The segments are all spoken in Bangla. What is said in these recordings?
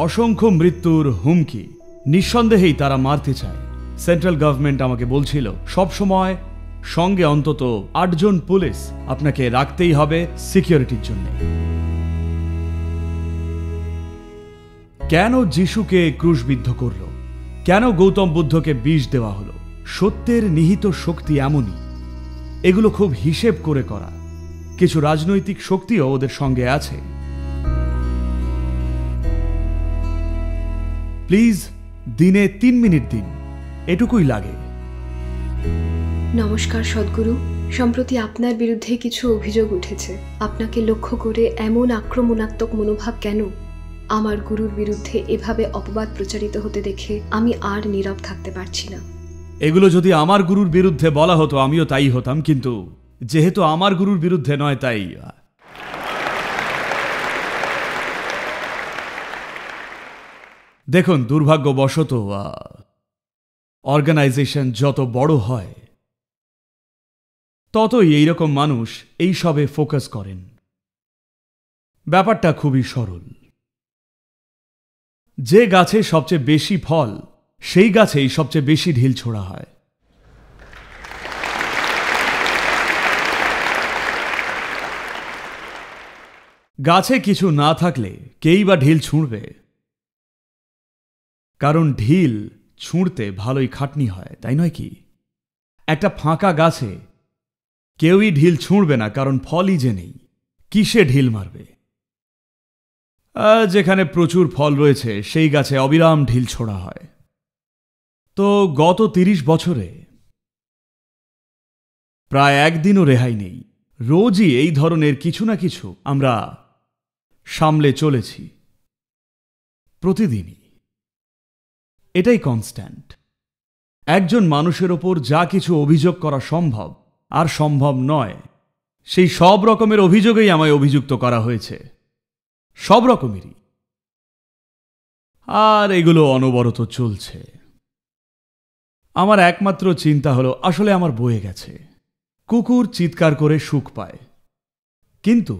অসংখ্য মৃত্যুর হুমকি। নিঃসন্দেহেই তারা মারতে চায়। সেন্ট্রাল গভর্নমেন্ট আমাকে বলছিল সবসময় সঙ্গে অন্তত ৮ জন পুলিশ আপনাকে রাখতেই হবে সিকিউরিটির জন্য। কেন যিশুকে ক্রুশবিদ্ধ করল? কেন গৌতম বুদ্ধকে বিষ দেওয়া হলো? সত্যের নিহিত শক্তি এমনই। এগুলো খুব হিসেব করে করা। কিছু রাজনৈতিক শক্তিও ওদের সঙ্গে আছে। প্লিজ দিনে ৩ মিনিট দিন, এটুকুই লাগে। নমস্কার সদ্গুরু। সম্প্রতি আপনার বিরুদ্ধে কিছু অভিযোগ উঠেছে। আপনাকে লক্ষ্য করে এমন আক্রমণাত্মক মনোভাব কেন? আমার গুরুর বিরুদ্ধে এভাবে অপবাদ প্রচারিত হতে দেখে আমি আর নীরব থাকতে পারছি না। এগুলো যদি আমার গুরুর বিরুদ্ধে বলা হতো আমিও তাই হতাম, কিন্তু যেহেতু আমার গুরুর বিরুদ্ধে নয় তাই। দেখুন, দুর্ভাগ্যবশত অর্গানাইজেশন যত বড় হয় ততই এইরকম মানুষ এইসবে ফোকাস করেন। ব্যাপারটা খুবই সরল। যে গাছে সবচেয়ে বেশি ফল সেই গাছেই সবচেয়ে বেশি ঢিল ছোড়া হয়। গাছে কিছু না থাকলে কেই বা ঢিল ছুঁড়বে? কারণ ঢিল ছুঁড়তে ভালোই খাটনি হয়, তাই নয় কি? একটা ফাঁকা গাছে কেউই ঢিল ছুঁড়বে না, কারণ ফলই যে নেই। কিসে ঢিল মারবে? যেখানে প্রচুর ফল রয়েছে সেই গাছে অবিরাম ঢিল ছোড়া হয়। তো গত ৩০ বছরে প্রায় একদিনও রেহাই নেই। রোজই এই ধরনের কিছু না কিছু আমরা সামলে চলেছি, প্রতিদিনই। এটাই কনস্ট্যান্ট। একজন মানুষের ওপর যা কিছু অভিযোগ করা সম্ভব আর সম্ভব নয়, সেই সব রকমের অভিযোগেই আমায় অভিযুক্ত করা হয়েছে, সব রকমেরই। আর এগুলো অনবরত চলছে। আমার একমাত্র চিন্তা হলো, আসলে আমার বয়ে গেছে। কুকুর চিৎকার করে সুখ পায়, কিন্তু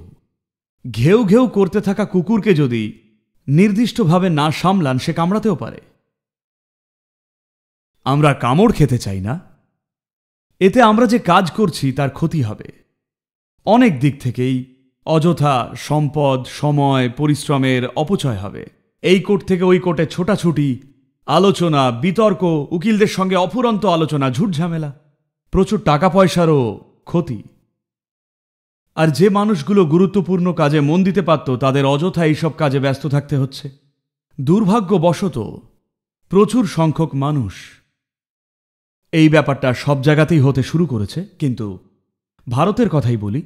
ঘেউ ঘেউ করতে থাকা কুকুরকে যদি নির্দিষ্টভাবে না সামলান সে কামড়াতেও পারে। আমরা কামড় খেতে চাই না। এতে আমরা যে কাজ করছি তার ক্ষতি হবে অনেক দিক থেকেই। অযথা সম্পদ, সময়, পরিশ্রমের অপচয় হবে। এই কোর্ট থেকে ওই কোর্টে ছোটাছুটি, আলোচনা, বিতর্ক, উকিলদের সঙ্গে অফুরন্ত আলোচনা, ঝুটঝামেলা, প্রচুর টাকা পয়সারও ক্ষতি। আর যে মানুষগুলো গুরুত্বপূর্ণ কাজে মন দিতে পারত তাদের অযথা এইসব কাজে ব্যস্ত থাকতে হচ্ছে। দুর্ভাগ্যবশত প্রচুর সংখ্যক মানুষ এই ব্যাপারটা সব জায়গাতেই হতে শুরু করেছে। কিন্তু ভারতের কথাই বলি,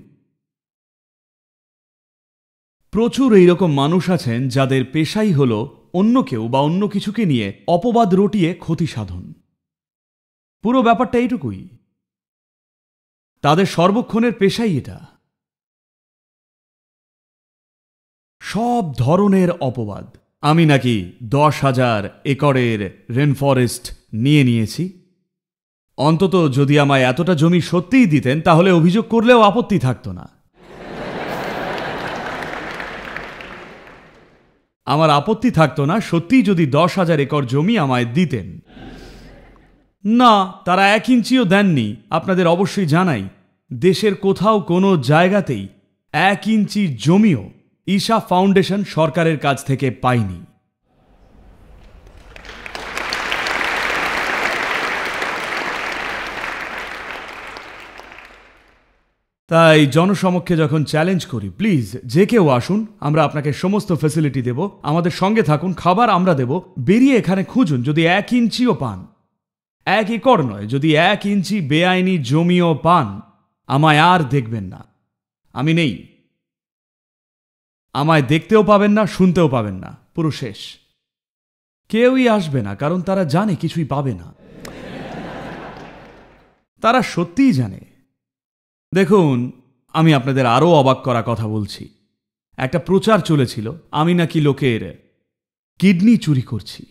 প্রচুর এইরকম মানুষ আছেন যাদের পেশাই হল অন্য কেউ বা অন্য কিছুকে নিয়ে অপবাদ রটিয়ে ক্ষতি সাধন। পুরো ব্যাপারটা এইটুকুই। তাদের সর্বক্ষণের পেশাই এটা। সব ধরনের অপবাদ। আমি নাকি 10,000 একরের রেনফরেস্ট নিয়েছি। অন্তত যদি আমায় এতটা জমি সত্যিই দিতেন তাহলে অভিযোগ করলেও আপত্তি থাকতো না। আমার আপত্তি থাকতো না সত্যিই যদি 10,000 একর জমি আমায় দিতেন। না, তারা 1 ইঞ্চিও দেননি। আপনাদের অবশ্যই জানাই, দেশের কোথাও কোনো জায়গাতেই 1 ইঞ্চি জমিও ঈশা ফাউন্ডেশন সরকারের কাছ থেকে পায়নি। তাই জনসমক্ষে যখন চ্যালেঞ্জ করি, প্লিজ যে কেউ আসুন, আমরা আপনাকে সমস্ত ফ্যাসিলিটি দেব, আমাদের সঙ্গে থাকুন, খাবার আমরা দেব, বেরিয়ে এখানে খুঁজুন। যদি 1 ইঞ্চিও পান, 1 একর নয়, যদি 1 ইঞ্চি বেআইনি জমিও পান, আমায় আর দেখবেন না। আমি নেই। আমায় দেখতেও পাবেন না, শুনতেও পাবেন না। পুরো শেষ। কেউই আসবে না, কারণ তারা জানে কিছুই পাবে না। তারা সত্যিই জানে। দেখুন, আমি আপনাদের আরও অবাক করা কথা বলছি। একটা প্রচার চলেছিল আমি নাকি লোকের কিডনি চুরি করছি।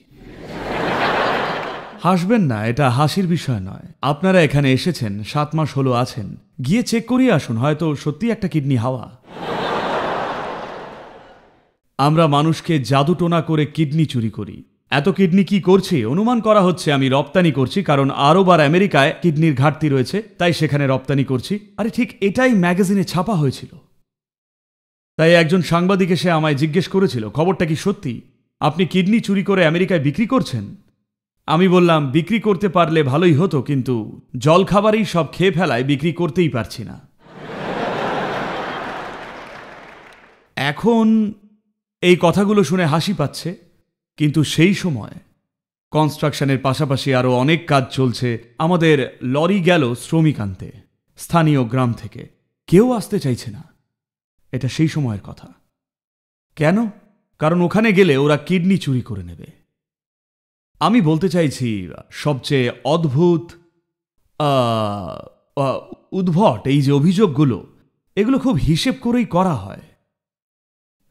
হাসবেন না, এটা হাসির বিষয় নয়। আপনারা এখানে এসেছেন, 7 মাস হলো আছেন, গিয়ে চেক করিয়ে আসুন, হয়তো সত্যি একটা কিডনি হাওয়া। আমরা মানুষকে জাদুটোনা করে কিডনি চুরি করি। এত কিডনি কি করছি? অনুমান করা হচ্ছে আমি রপ্তানি করছি, কারণ আরব আর আমেরিকায় কিডনির ঘাটতি রয়েছে, তাই সেখানে রপ্তানি করছি। আরে ঠিক এটাই ম্যাগাজিনে ছাপা হয়েছিল। তাই একজন সাংবাদিক এসে আমায় জিজ্ঞেস করেছিল, খবরটা কি সত্যি? আপনি কিডনি চুরি করে আমেরিকায় বিক্রি করছেন? আমি বললাম, বিক্রি করতে পারলে ভালোই হতো, কিন্তু জলখাবারেই সব খেয়ে ফেলায় বিক্রি করতেই পারছি না। এখন এই কথাগুলো শুনে হাসি পাচ্ছে, কিন্তু সেই সময় কনস্ট্রাকশনের পাশাপাশি আরও অনেক কাজ চলছে। আমাদের লরি গেল শ্রমিক আনতে স্থানীয় গ্রাম থেকে, কেউ আসতে চাইছে না। এটা সেই সময়ের কথা। কেন? কারণ ওখানে গেলে ওরা কিডনি চুরি করে নেবে। আমি বলতে চাইছি, সবচেয়ে অদ্ভুত উদ্ভট এই যে অভিযোগগুলো, এগুলো খুব হিসেব করেই করা হয়।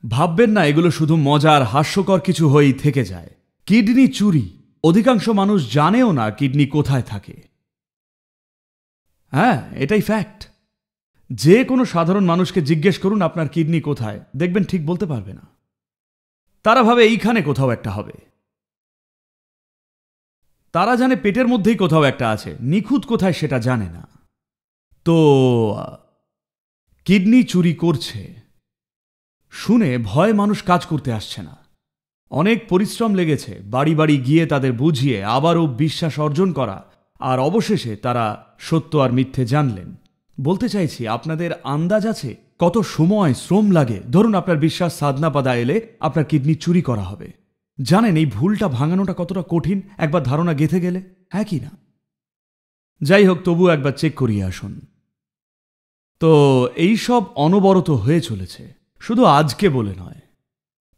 ভাববেন না এগুলো শুধু মজার হাস্যকর কিছু হয়েই থেকে যায়। কিডনি চুরি, অধিকাংশ মানুষ জানেও না কিডনি কোথায় থাকে। হ্যাঁ, এটাই ফ্যাক্ট। যে কোনো সাধারণ মানুষকে জিজ্ঞেস করুন আপনার কিডনি কোথায়, দেখবেন ঠিক বলতে পারবে না। তারা ভাবে এইখানে কোথাও একটা হবে। তারা জানে পেটের মধ্যেই কোথাও একটা আছে, নিখুঁত কোথায় সেটা জানে না। তো কিডনি চুরি করছে শুনে ভয় মানুষ কাজ করতে আসছে না। অনেক পরিশ্রম লেগেছে বাড়ি বাড়ি গিয়ে তাদের বুঝিয়ে আবারও বিশ্বাস অর্জন করা, আর অবশেষে তারা সত্য আর মিথ্যে জানলেন। বলতে চাইছি, আপনাদের আন্দাজ আছে কত সময় শ্রম লাগে? ধরুন আপনার বিশ্বাস সাধনা পাদা এলে আপনার কিডনি চুরি করা হবে। জানেন এই ভুলটা ভাঙানোটা কতটা কঠিন একবার ধারণা গেঁথে গেলে, হ্যাঁ কি না? যাই হোক, তবু একবার চেক করিয়ে আসুন। তো এই সব অনবরত হয়ে চলেছে, শুধু আজকে বলে নয়,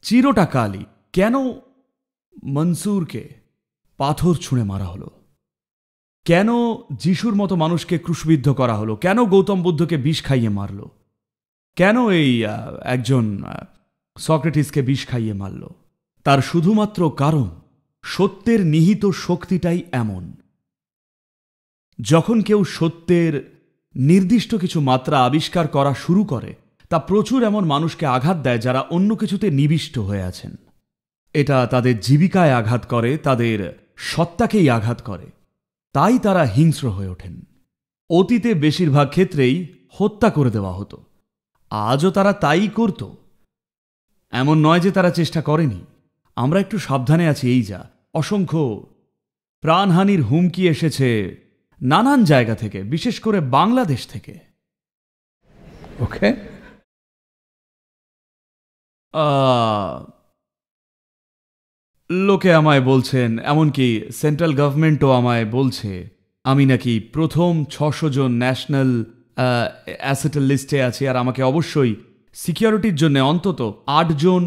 চিরটা কালই। কেন মনসুরকে পাথর ছুঁড়ে মারা হলো? কেন যিশুর মতো মানুষকে ক্রুশবিদ্ধ করা হলো? কেন গৌতম বুদ্ধকে বিষ খাইয়ে মারল? কেন এই একজন সক্রেটিসকে বিষ খাইয়ে মারল? তার শুধুমাত্র কারণ সত্যের নিহিত শক্তিটাই এমন। যখন কেউ সত্যের নির্দিষ্ট কিছু মাত্রা আবিষ্কার করা শুরু করে, তা প্রচুর এমন মানুষকে আঘাত দেয় যারা অন্য কিছুতে নিবিষ্ট হয়ে আছেন। এটা তাদের জীবিকায় আঘাত করে, তাদের সত্তাকেই আঘাত করে। তাই তারা হিংস্র হয়ে ওঠেন। অতীতে বেশিরভাগ ক্ষেত্রেই হত্যা করে দেওয়া হতো, আজও তারা তাই করত। এমন নয় যে তারা চেষ্টা করেনি। আমরা একটু সাবধানে আছি, এই যা। অসংখ্য প্রাণহানির হুমকি এসেছে নানান জায়গা থেকে, বিশেষ করে বাংলাদেশ থেকে। ওকে, লোকে আমায় বলছেন, এমনকি সেন্ট্রাল গভর্নমেন্টও আমায় বলছে আমি নাকি প্রথম 600 জন ন্যাশনাল অ্যাসেটের লিস্টে আছি, আর আমাকে অবশ্যই সিকিউরিটির জন্য অন্তত 8 জন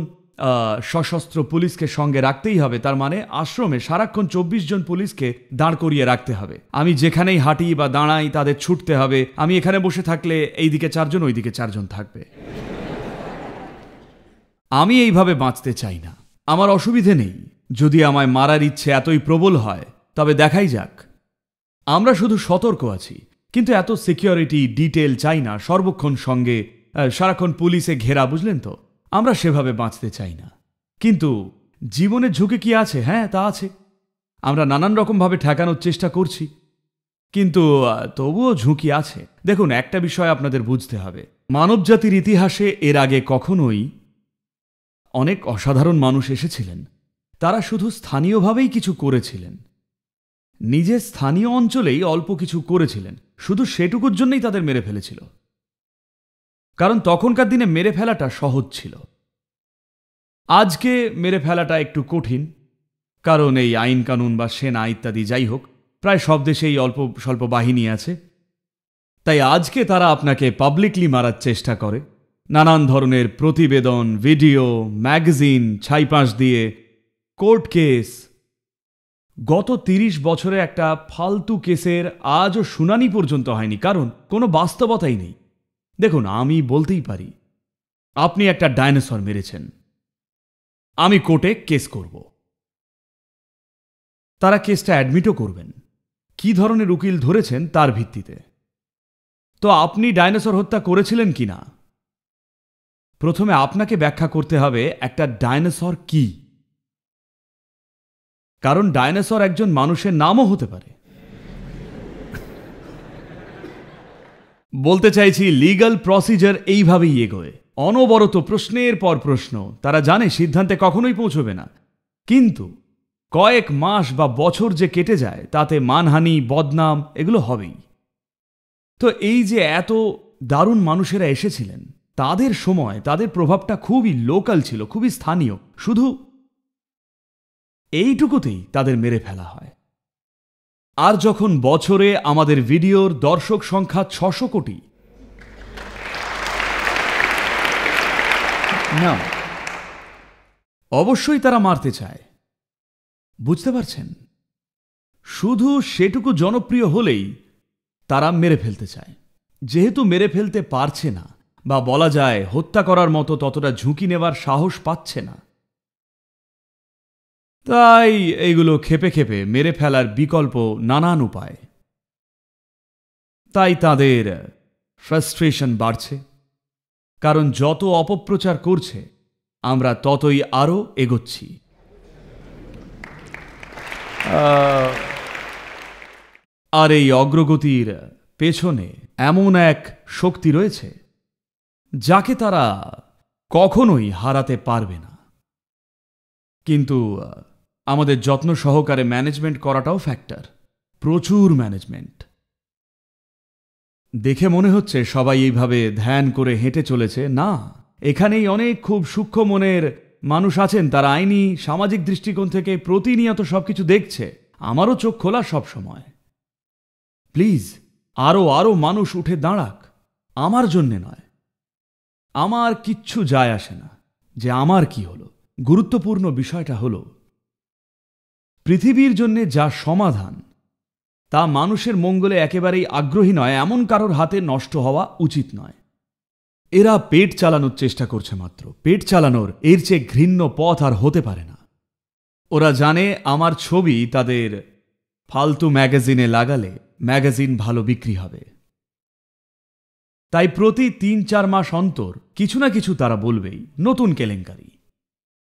সশস্ত্র পুলিশকে সঙ্গে রাখতেই হবে। তার মানে আশ্রমে সারাক্ষণ 24 জন পুলিশকে দাঁড় করিয়ে রাখতে হবে। আমি যেখানেই হাঁটি বা দাঁড়াই তাদের ছুটতে হবে। আমি এখানে বসে থাকলে এইদিকে 4 জন, ওইদিকে 4 জন থাকবে। আমি এইভাবে বাঁচতে চাই না। আমার অসুবিধে নেই যদি আমায় মারার ইচ্ছে এতই প্রবল হয়, তবে দেখাই যাক। আমরা শুধু সতর্ক আছি, কিন্তু এত সিকিউরিটি ডিটেল চাই না, সর্বক্ষণ সঙ্গে সারাক্ষণ পুলিশে ঘেরা, বুঝলেন তো? আমরা সেভাবে বাঁচতে চাই না। কিন্তু জীবনের ঝুঁকি কি আছে? হ্যাঁ, তা আছে। আমরা নানান রকমভাবে ঠেকানোর চেষ্টা করছি, কিন্তু তবুও ঝুঁকি আছে। দেখুন, একটা বিষয় আপনাদের বুঝতে হবে, মানবজাতির ইতিহাসে এর আগে কখনোই অনেক অসাধারণ মানুষ এসেছিলেন। তারা শুধু স্থানীয়ভাবেই কিছু করেছিলেন, নিজের স্থানীয় অঞ্চলেই অল্প কিছু করেছিলেন, শুধু সেটুকুর জন্যই তাদের মেরে ফেলেছিল। কারণ তখনকার দিনে মেরে ফেলাটা সহজ ছিল। আজকে মেরে ফেলাটা একটু কঠিন, কারণ এই আইন কানুন বা সেনা ইত্যাদি, যাই হোক, প্রায় সব দেশেই অল্প স্বল্প বাহিনী আছে। তাই আজকে তারা আপনাকে পাবলিকলি মারার চেষ্টা করে। নানান ধরনের প্রতিবেদন, ভিডিও, ম্যাগাজিন, ছাইপাঁশ দিয়ে, কোর্ট কেস। গত 30 বছরে একটা ফালতু কেসের আজও শুনানি পর্যন্ত হয়নি, কারণ কোনো বাস্তবতাই নেই। দেখুন, আমি বলতেই পারি আপনি একটা ডাইনোসর মেরেছেন, আমি কোর্টে কেস করব। তারা কেসটা অ্যাডমিটও করবেন কি ধরনের উকিল ধরেছেন তার ভিত্তিতে। তো আপনি ডাইনোসর হত্যা করেছিলেন কিনা প্রথমে আপনাকে ব্যাখ্যা করতে হবে একটা ডাইনোসর কি, কারণ ডাইনোসর একজন মানুষের নামও হতে পারে। বলতে চাইছি, লিগ্যাল প্রসিজার এইভাবেই এগোয়, অনবরত প্রশ্নের পর প্রশ্ন। তারা জানে সিদ্ধান্তে কখনোই পৌঁছবে না, কিন্তু কয়েক মাস বা বছর যে কেটে যায় তাতে মানহানি, বদনাম এগুলো হবেই। তো এই যে এত দারুণ মানুষেরা এসেছিলেন, তাদের সময় তাদের প্রভাবটা খুবই লোকাল ছিল, খুবই স্থানীয়। শুধু এইটুকুতেই তাদের মেরে ফেলা হয়। আর যখন বছরে আমাদের ভিডিওর দর্শক সংখ্যা 600 কোটি, No. অবশ্যই তারা মারতে চায়। বুঝতে পারছেন? শুধু সেটুকু জনপ্রিয় হলেই তারা মেরে ফেলতে চায়। যেহেতু মেরে ফেলতে পারছে না, বা বলা যায় হত্যা করার মতো ততটা ঝুঁকি নেবার সাহস পাচ্ছে না, তাই এইগুলো খেপে খেপে মেরে ফেলার বিকল্প নানান উপায়। তাই তাদের ফ্রাস্ট্রেশন বাড়ছে, কারণ যত অপপ্রচার করছে আমরা ততই আরও এগোচ্ছি। আর এই অগ্রগতির পেছনে এমন এক শক্তি রয়েছে যাকে তারা কখনোই হারাতে পারবে না। কিন্তু আমাদের যত্ন সহকারে ম্যানেজমেন্ট করাটাও ফ্যাক্টর, প্রচুর ম্যানেজমেন্ট। দেখে মনে হচ্ছে সবাই এইভাবে ধ্যান করে হেঁটে চলেছে, না, এখানেই অনেক খুব সূক্ষ্ম মনের মানুষ আছেন। তারা আইনি সামাজিক দৃষ্টিকোণ থেকে প্রতিনিয়ত সবকিছু দেখছে। আমারও চোখ খোলা সব সময়। প্লিজ আরও আরও মানুষ উঠে দাঁড়াক, আমার জন্যে নয়। আমার কিচ্ছু যায় আসে না যে আমার কি হলো। গুরুত্বপূর্ণ বিষয়টা হলো পৃথিবীর জন্যে যা সমাধান তা মানুষের মঙ্গলে একেবারেই আগ্রহী নয় এমন কারোর হাতে নষ্ট হওয়া উচিত নয়। এরা পেট চালানোর চেষ্টা করছে মাত্র। পেট চালানোর এর চেয়ে ঘৃণ্য পথ আর হতে পারে না। ওরা জানে আমার ছবি তাদের ফালতু ম্যাগাজিনে লাগালে ম্যাগাজিন ভালো বিক্রি হবে। তাই প্রতি ৩-৪ মাস অন্তর কিছু না কিছু তারা বলবেই, নতুন কেলেঙ্কারি।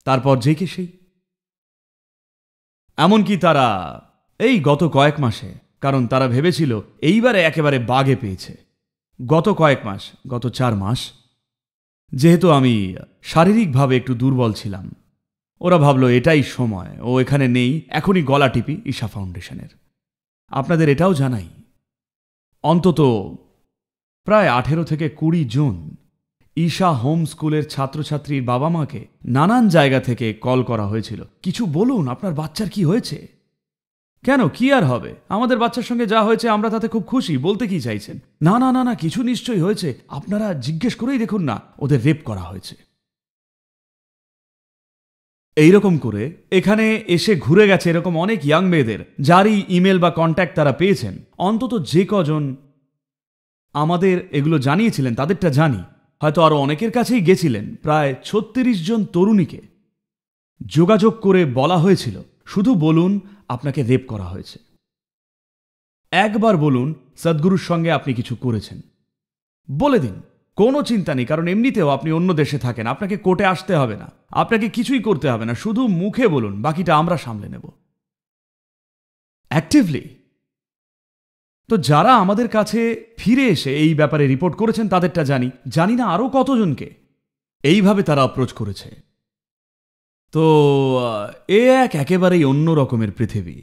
তারপর যে কে সেই। এমনকি তারা এই গত কয়েক মাসে, কারণ তারা ভেবেছিল এইবারে একেবারে বাগে পেয়েছে, গত কয়েক মাস, গত 4 মাস, যেহেতু আমি শারীরিকভাবে একটু দুর্বল ছিলাম, ওরা ভাবল এটাই সময়, ও এখানে নেই, এখনই গলা টিপি ঈশা ফাউন্ডেশনের। আপনাদের এটাও জানাই, অন্তত প্রায় 18 থেকে 20 জন ঈশা হোম স্কুলের ছাত্রছাত্রীর বাবা মাকে নানান জায়গা থেকে কল করা হয়েছিল। কিছু বলুন, আপনার বাচ্চার কি হয়েছে? কেন, কি আর হবে? আমাদের বাচ্চার সঙ্গে যা হয়েছে আমরা তাতে খুব খুশি। বলতে কি চাইছেন? না না না না, কিছু নিশ্চয়ই হয়েছে, আপনারা জিজ্ঞেস করেই দেখুন না, ওদের রেপ করা হয়েছে। এইরকম করে এখানে এসে ঘুরে গেছে এরকম অনেক ইয়াং মেয়েদের, যারই ইমেল বা কন্ট্যাক্ট তারা পেয়েছেন। অন্তত যে কজন আমাদের এগুলো জানিয়েছিলেন তাদেরটা জানি, হয়তো আরো অনেকের কাছেই গেছিলেন। প্রায় 36 জন তরুণীকে যোগাযোগ করে বলা হয়েছিল, শুধু বলুন আপনাকে রেপ করা হয়েছে, একবার বলুন সদ্গুরুর সঙ্গে আপনি কিছু করেছেন, বলে দিন, কোনো চিন্তা নেই। কারণ এমনিতেও আপনি অন্য দেশে থাকেন, আপনাকে কোর্টে আসতে হবে না, আপনাকে কিছুই করতে হবে না, শুধু মুখে বলুন, বাকিটা আমরা সামলে নেব অ্যাক্টিভলি। তো যারা আমাদের কাছে ফিরে এসে এই ব্যাপারে রিপোর্ট করেছেন তাদেরটা জানি, জানি না আরও কতজনকে এইভাবে তারা অ্যাপ্রোচ করেছে। তো একেবারেই অন্য রকমের পৃথিবী।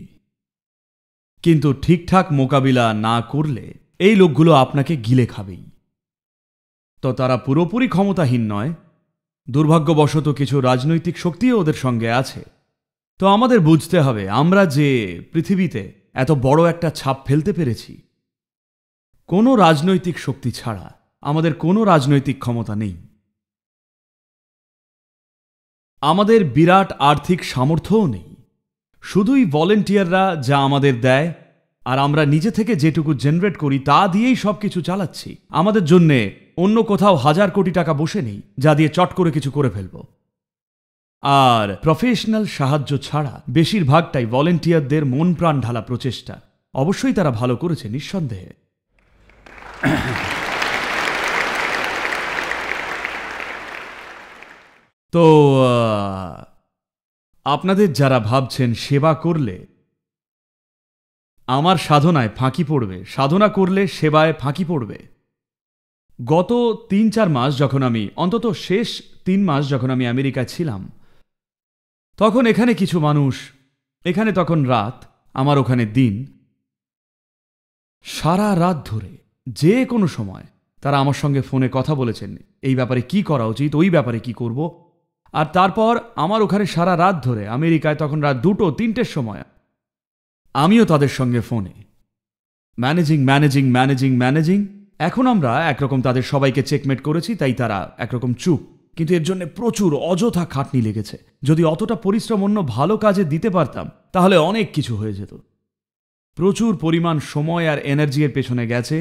কিন্তু ঠিকঠাক মোকাবিলা না করলে এই লোকগুলো আপনাকে গিলে খাবেই। তো তারা পুরোপুরি ক্ষমতাহীন নয়, দুর্ভাগ্যবশত কিছু রাজনৈতিক শক্তিও ওদের সঙ্গে আছে। তো আমাদের বুঝতে হবে, আমরা যে পৃথিবীতে এত বড় একটা ছাপ ফেলতে পেরেছি, কোনো রাজনৈতিক শক্তি ছাড়া আমাদের কোনো রাজনৈতিক ক্ষমতা নেই। আমাদের বিরাট আর্থিক সামর্থ্যও নেই, শুধুই ভলেন্টিয়াররা যা আমাদের দেয় আর আমরা নিজে থেকে যেটুকু জেনারেট করি তা দিয়েই সব কিছু চালাচ্ছি। আমাদের জন্যে অন্য কোথাও 1000 কোটি টাকা বসে নেই যা দিয়ে চট করে কিছু করে ফেলব। আর প্রফেশনাল সাহায্য ছাড়া বেশিরভাগটাই ভলেন্টিয়ারদের মন প্রাণ ঢালা প্রচেষ্টা। অবশ্যই তারা ভালো করেছে, নিঃসন্দেহে। তো আপনাদের যারা ভাবছেন সেবা করলে আমার সাধনায় ফাঁকি পড়বে, সাধনা করলে সেবায় ফাঁকি পড়বে, গত ৩-৪ মাস যখন আমি, অন্তত শেষ ৩ মাস যখন আমি আমেরিকায় ছিলাম, তখন এখানে কিছু মানুষ, এখানে তখন রাত, আমার ওখানে দিন, সারা রাত ধরে যে কোনো সময় তারা আমার সঙ্গে ফোনে কথা বলেছেন, এই ব্যাপারে কি করা উচিত, ওই ব্যাপারে কি করব। আর তারপর আমার ওখানে সারা রাত ধরে, আমেরিকায় তখন রাত 2-3টের সময়, আমিও তাদের সঙ্গে ফোনে ম্যানেজিং। এখন আমরা একরকম তাদের সবাইকে চেকমেট করেছি, তাই তারা একরকম চুপ, কিন্তু এর জন্য প্রচুর অযথা খাটনি লেগেছে। যদি অতটা পরিশ্রম অন্য ভালো কাজে দিতে পারতাম তাহলে অনেক কিছু হয়ে যেত। প্রচুর পরিমাণ সময় আর এনার্জি এর পেছনে গেছে,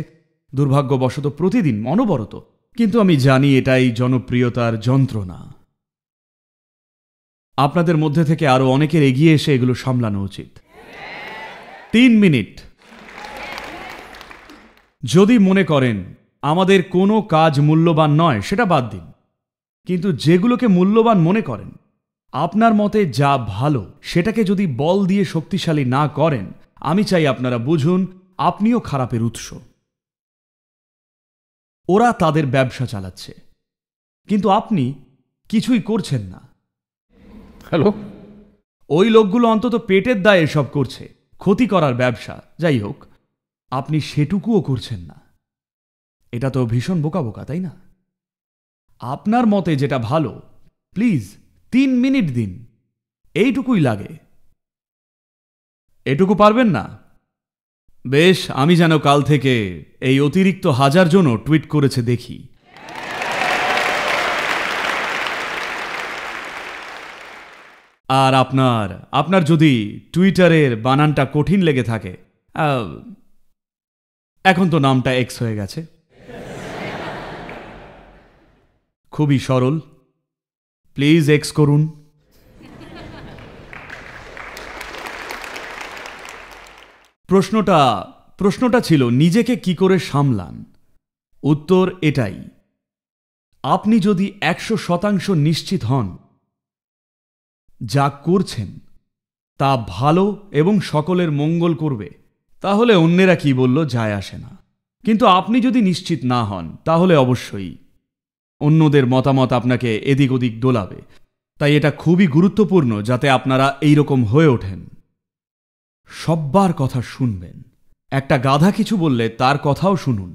দুর্ভাগ্যবশত প্রতিদিন অনবরত। কিন্তু আমি জানি এটাই জনপ্রিয়তার যন্ত্রণা। আপনাদের মধ্যে থেকে আরো অনেকের এগিয়ে এসে এগুলো সামলানো উচিত। 3 মিনিট। যদি মনে করেন আমাদের কোনো কাজ মূল্যবান নয়, সেটা বাদ দিন, কিন্তু যেগুলোকে মূল্যবান মনে করেন, আপনার মতে যা ভালো, সেটাকে যদি বল দিয়ে শক্তিশালী না করেন, আমি চাই আপনারা বুঝুন আপনিও খারাপের উৎস। ওরা তাদের ব্যবসা চালাচ্ছে, কিন্তু আপনি কিছুই করছেন না। হ্যালো, ওই লোকগুলো অন্তত পেটের দায়ে এসব করছে, ক্ষতি করার ব্যবসা, যাই হোক, আপনি সেটুকুও করছেন না। এটা তো ভীষণ বোকা বোকা, তাই না? আপনার মতে যেটা ভালো, প্লিজ 3 মিনিট দিন, এইটুকুই লাগে। এটুকু পারবেন না? বেশ, আমি যেন কাল থেকে এই অতিরিক্ত 1000 জনও টুইট করেছে দেখি। আর আপনার যদি টুইটারের বানানটা কঠিন লেগে থাকে, এখন তো নামটা এক্স হয়ে গেছে, খুবই সরল, প্লিজ এক্স করুন। প্রশ্নটা ছিল নিজেকে কি করে সামলান। উত্তর এটাই, আপনি যদি 100% নিশ্চিত হন যা করছেন তা ভালো এবং সকলের মঙ্গল করবে, তাহলে অন্যেরা কি বলল যায় আসে না। কিন্তু আপনি যদি নিশ্চিত না হন, তাহলে অবশ্যই অন্যদের মতামত আপনাকে এদিক ওদিক দোলাবে। তাই এটা খুবই গুরুত্বপূর্ণ যাতে আপনারা এইরকম হয়ে ওঠেন। সব্বার কথা শুনবেন। একটা গাধা কিছু বললে তার কথাও শুনুন,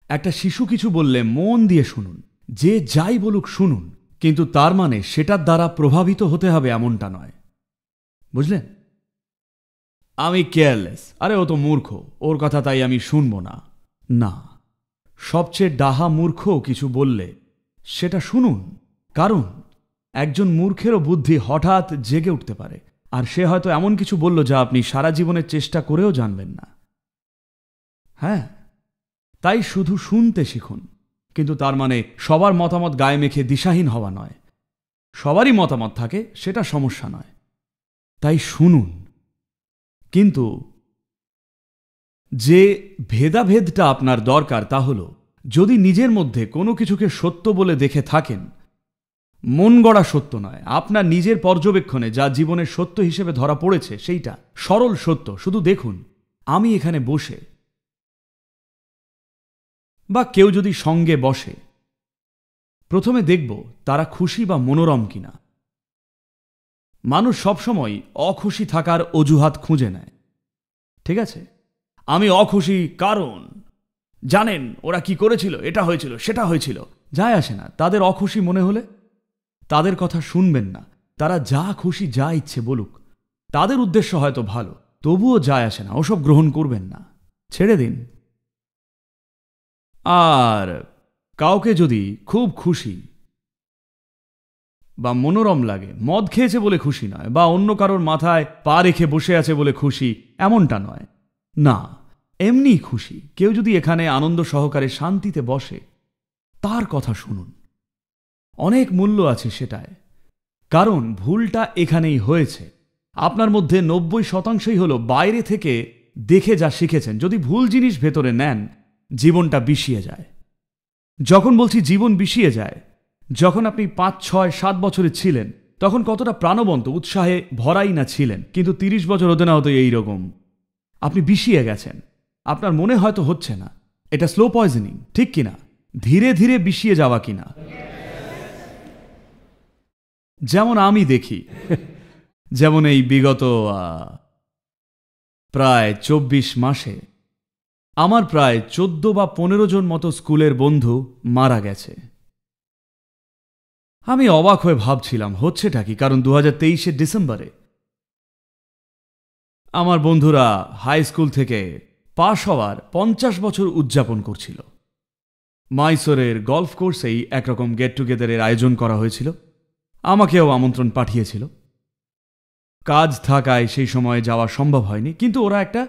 একটা শিশু কিছু বললে মন দিয়ে শুনুন, যে যাই বলুক শুনুন, কিন্তু তার মানে সেটার দ্বারা প্রভাবিত হতে হবে এমনটা নয়, বুঝলেন? আমি কেয়ারলেস, আরে ও তো মূর্খ, ওর কথা তাই আমি শুনব না। না, সবচেয়ে ডাহা মূর্খ কিছু বললে সেটা শুনুন, কারণ একজন মূর্খেরও বুদ্ধি হঠাৎ জেগে উঠতে পারে, আর সে হয়তো এমন কিছু বলল যা আপনি সারা জীবনের চেষ্টা করেও জানবেন না। হ্যাঁ, তাই শুধু শুনতে শিখুন, কিন্তু তার মানে সবার মতামত গায়ে মেখে দিশাহীন হওয়া নয়। সবারই মতামত থাকে, সেটা সমস্যা নয়, তাই শুনুন। কিন্তু যে ভেদাভেদটা আপনার দরকার তা হল, যদি নিজের মধ্যে কোনো কিছুকে সত্য বলে দেখে থাকেন, মন গড়া সত্য নয়, আপনার নিজের পর্যবেক্ষণে যা জীবনের সত্য হিসেবে ধরা পড়েছে সেইটা সরল সত্য, শুধু দেখুন আমি এখানে বসে, বা কেউ যদি সঙ্গে বসে, প্রথমে দেখব তারা খুশি বা মনোরম কিনা। মানুষ সবসময় অখুশি থাকার অজুহাত খুঁজে নেয়, ঠিক আছে? আমি অখুশি কারণ জানেন ওরা কি করেছিল, এটা হয়েছিল, সেটা হয়েছিল, যায় আসে না। তাদের অখুশি মনে হলে তাদের কথা শুনবেন না, তারা যা খুশি যা ইচ্ছে বলুক, তাদের উদ্দেশ্য হয়তো ভালো, তবুও যায় আসে না, ওসব গ্রহণ করবেন না, ছেড়ে দিন। আর কাউকে যদি খুব খুশি বা মনোরম লাগে, মদ খেয়েছে বলে খুশি নয়, বা অন্য কারোর মাথায় পা রেখে বসে আছে বলে খুশি, এমনটা নয়, না, এমনি খুশি। কেউ যদি এখানে আনন্দ সহকারে শান্তিতে বসে, তার কথা শুনুন, অনেক মূল্য আছে সেটায়। কারণ ভুলটা এখানেই হয়েছে, আপনার মধ্যে 90% হলো বাইরে থেকে দেখে যা শিখেছেন। যদি ভুল জিনিস ভেতরে নেন, জীবনটা বিষিয়ে যায়। যখন বলছি জীবন বিষিয়ে যায়, যখন আপনি 5, 6, 7 বছরের ছিলেন তখন কতটা প্রাণবন্ত উৎসাহে ভরাই না ছিলেন, কিন্তু 30 বছর হতে না হতো এইরকম আপনি বিষিয়ে গেছেন। আপনার মনে হয়তো হচ্ছে না এটা স্লো পয়জনিং, ঠিক কিনা? ধীরে ধীরে বিষিয়ে যাওয়া কিনা? যেমন আমি দেখি, যেমন এই বিগত প্রায় 24 মাসে আমার প্রায় 14 বা 15 জন মতো স্কুলের বন্ধু মারা গেছে। আমি অবাক হয়ে ভাবছিলাম হচ্ছেটা কি, কারণ 2023 ডিসেম্বরে আমার বন্ধুরা হাই স্কুল থেকে পাশ হওয়ার 50 বছর উদযাপন করছিল। মাইসোরের গল্ফ কোর্সেই একরকম গেট টুগেদারের আয়োজন করা হয়েছিল, আমাকেও আমন্ত্রণ পাঠিয়েছিল। কাজ থাকায় সেই সময় যাওয়া সম্ভব হয়নি, কিন্তু ওরা একটা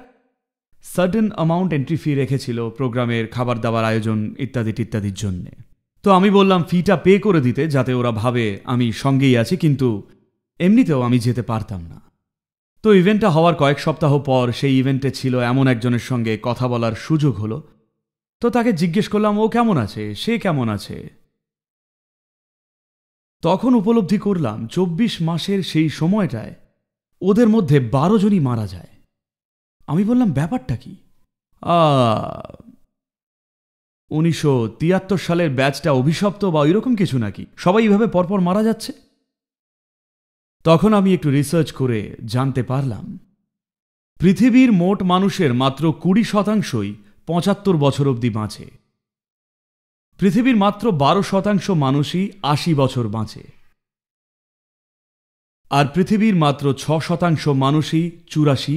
সার্টেন অ্যামাউন্ট এন্ট্রি ফি রেখেছিল প্রোগ্রামের খাবার দাবার আয়োজন ইত্যাদি ইত্যাদির জন্যে। তো আমি বললাম ফিটা পে করে দিতে, যাতে ওরা ভাবে আমি সঙ্গেই আছি, কিন্তু এমনিতেও আমি যেতে পারতাম না। তো ইভেন্টটা হওয়ার কয়েক সপ্তাহ পর সেই ইভেন্টে ছিল এমন একজনের সঙ্গে কথা বলার সুযোগ হলো। তো তাকে জিজ্ঞেস করলাম ও কেমন আছে, সে কেমন আছে। তখন উপলব্ধি করলাম 24 মাসের সেই সময়টায় ওদের মধ্যে 12 জনই মারা যায়। আমি বললাম ব্যাপারটা কি? 1973 সালের ব্যাচটা অভিশপ্ত বা ওইরকম কিছু নাকি, সবাই এইভাবে পরপর মারা যাচ্ছে। তখন আমি একটু রিসার্চ করে জানতে পারলাম পৃথিবীর মোট মানুষের মাত্র 20% 75 বছর অবধি বাঁচে। পৃথিবীর মাত্র 12% মানুষই 80 বছর বাঁচে, আর পৃথিবীর মাত্র 6% মানুষই 84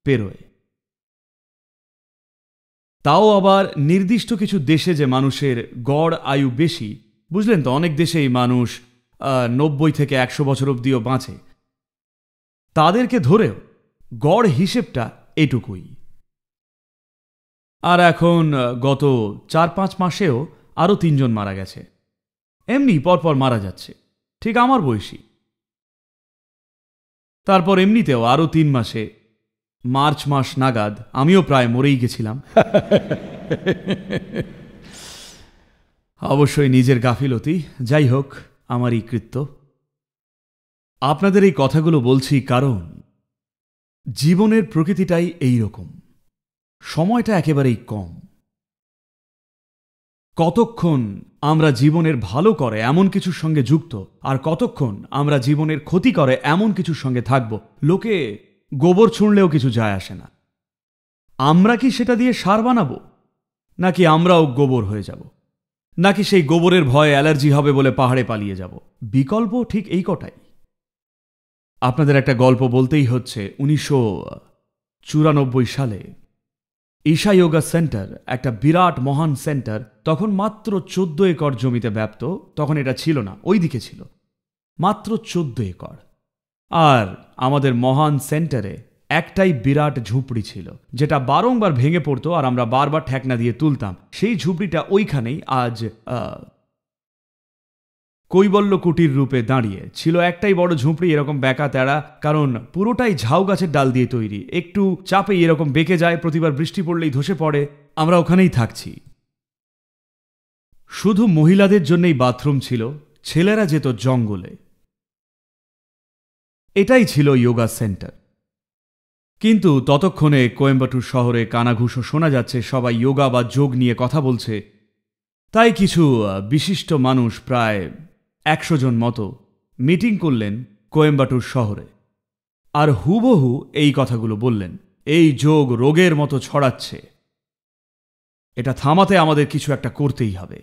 পেরোয়। তাও আবার নির্দিষ্ট কিছু দেশে যে মানুষের গড় আয়ু বেশি, বুঝলেন তো, অনেক দেশেই মানুষ 90 থেকে 100 বছর অবধিও বাঁচে, তাদেরকে ধরেও গড় হিসেবটা এটুকুই। আর এখন গত 4-5 মাসেও আরও 3 জন মারা গেছে, এমনি পরপর মারা যাচ্ছে, ঠিক আমার বয়সী। তারপর এমনিতেও আরও 3 মাসে মার্চ মাস নাগাদ আমিও প্রায় মরেই গেছিলাম। অবশ্যই নিজের গাফিলতি, যাই হোক আমারই কৃত্য। আপনাদের এই কথাগুলো বলছি কারণ জীবনের প্রকৃতিটাই এই রকম, সময়টা একেবারেই কম। কতক্ষণ আমরা জীবনের ভালো করে এমন কিছুর সঙ্গে যুক্ত, আর কতক্ষণ আমরা জীবনের ক্ষতি করে এমন কিছুর সঙ্গে থাকব। লোকে গোবর ছুঁড়লেও কিছু যায় আসে না। আমরা কি সেটা দিয়ে সার বানাবো, নাকি আমরাও গোবর হয়ে যাব, নাকি সেই গোবরের ভয়ে অ্যালার্জি হবে বলে পাহাড়ে পালিয়ে যাব? বিকল্প ঠিক এই কটাই। আপনাদের একটা গল্প বলতেই হচ্ছে। 1994 সালে ঈশা যোগা সেন্টার, একটা বিরাট মহান সেন্টার, তখন মাত্র 14 একর জমিতে ব্যাপ্ত। তখন এটা ছিল না, ওই দিকে ছিল মাত্র 14 একর। আর আমাদের মহান সেন্টারে একটাই বিরাট ঝুপড়ি ছিল, যেটা বারংবার ভেঙে পড়তো আর আমরা বারবার ঠেকনা দিয়ে তুলতাম। সেই ঝুপড়িটা ওইখানেই আজ কৈবল্য কুটির রূপে দাঁড়িয়ে ছিল। একটাই বড় ঝুপড়ি, এরকম বেঁকা তেড়া, কারণ পুরোটাই ঝাউ গাছের ডাল দিয়ে তৈরি। একটু চাপে এরকম বেঁকে যায়, প্রতিবার বৃষ্টি পড়লেই ধসে পড়ে। আমরা ওখানেই থাকছি। শুধু মহিলাদের জন্যই বাথরুম ছিল, ছেলেরা যেত জঙ্গলে। এটাই ছিল যোগা সেন্টার। কিন্তু ততক্ষণে কোয়েম্বাটুর শহরে কানাঘুষো শোনা যাচ্ছে, সবাই যোগা বা যোগ নিয়ে কথা বলছে। তাই কিছু বিশিষ্ট মানুষ, প্রায় 100 জন মতো, মিটিং করলেন কোয়েম্বাটুর শহরে, আর হুবহু এই কথাগুলো বললেন, এই যোগ রোগের মতো ছড়াচ্ছে, এটা থামাতে আমাদের কিছু একটা করতেই হবে।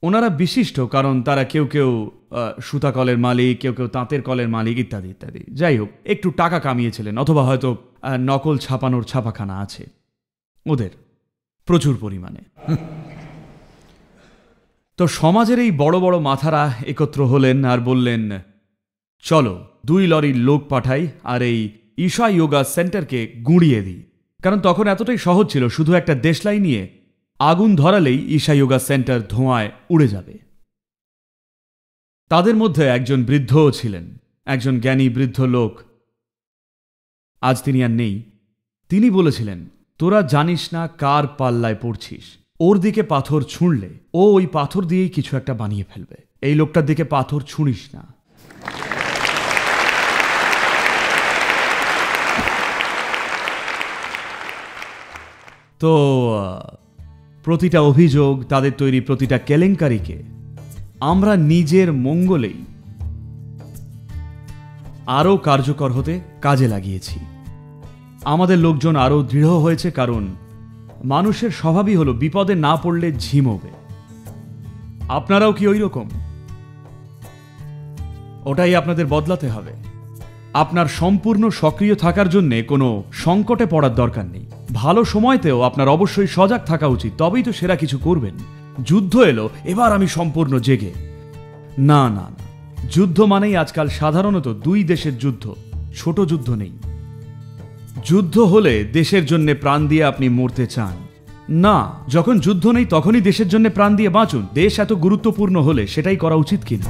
ওনারা বিশিষ্ট, কারণ তারা কেউ কেউ সুতা কলের মালিক, কেউ কেউ তাঁতের কলের মালিক, ইত্যাদি ইত্যাদি। যাই হোক, একটু টাকা কামিয়েছিলেন, অথবা হয়তো নকল ছাপানোর ছাপাখানা আছে ওদের প্রচুর পরিমাণে। তো সমাজের এই বড় বড় মাথারা একত্র হলেন আর বললেন, চলো 2 লরির লোক পাঠাই আর এই ঈশা যোগা সেন্টারকে গুঁড়িয়ে দিই। কারণ তখন এতটাই সহজ ছিল, শুধু একটা দেশলাই নিয়ে আগুন ধরালেই ঈশা যোগা সেন্টার ধোঁয়ায় উড়ে যাবে। তাদের মধ্যে একজন বৃদ্ধও ছিলেন, একজন জ্ঞানী বৃদ্ধ লোক। আজ তিনি আর নেই। তিনি বলেছিলেন, তোরা জানিস না কার পাল্লায় পড়ছিস। ওর দিকে পাথর ছুঁড়লে ও ওই পাথর দিয়েই কিছু একটা বানিয়ে ফেলবে। এই লোকটার দিকে পাথর ছুঁড়িস না। তো প্রতিটা অভিযোগ, তাদের তৈরি প্রতিটা কেলেঙ্কারিকে আমরা নিজের মঙ্গলেই আরও কার্যকর হতে কাজে লাগিয়েছি। আমাদের লোকজন আরও দৃঢ় হয়েছে, কারণ মানুষের স্বভাবই হলো বিপদে না পড়লে ঝিমোবে। আপনারাও কি ওই রকম? ওটাই আপনাদের বদলাতে হবে। আপনার সম্পূর্ণ সক্রিয় থাকার জন্যে কোনো সংকটে পড়ার দরকার নেই। ভালো সময়তেও আপনার অবশ্যই সজাগ থাকা উচিত, তবেই তো সেরা কিছু করবেন। যুদ্ধ এলো, এবার আমি সম্পূর্ণ জেগে। না না না, যুদ্ধ মানেই আজকাল সাধারণত দুই দেশের যুদ্ধ, ছোট যুদ্ধ নেই। যুদ্ধ হলে দেশের জন্য প্রাণ দিয়ে আপনি মরতে চান না। যখন যুদ্ধ নেই তখনই দেশের জন্য প্রাণ দিয়ে বাঁচুন। দেশ এত গুরুত্বপূর্ণ হলে সেটাই করা উচিত কিনা?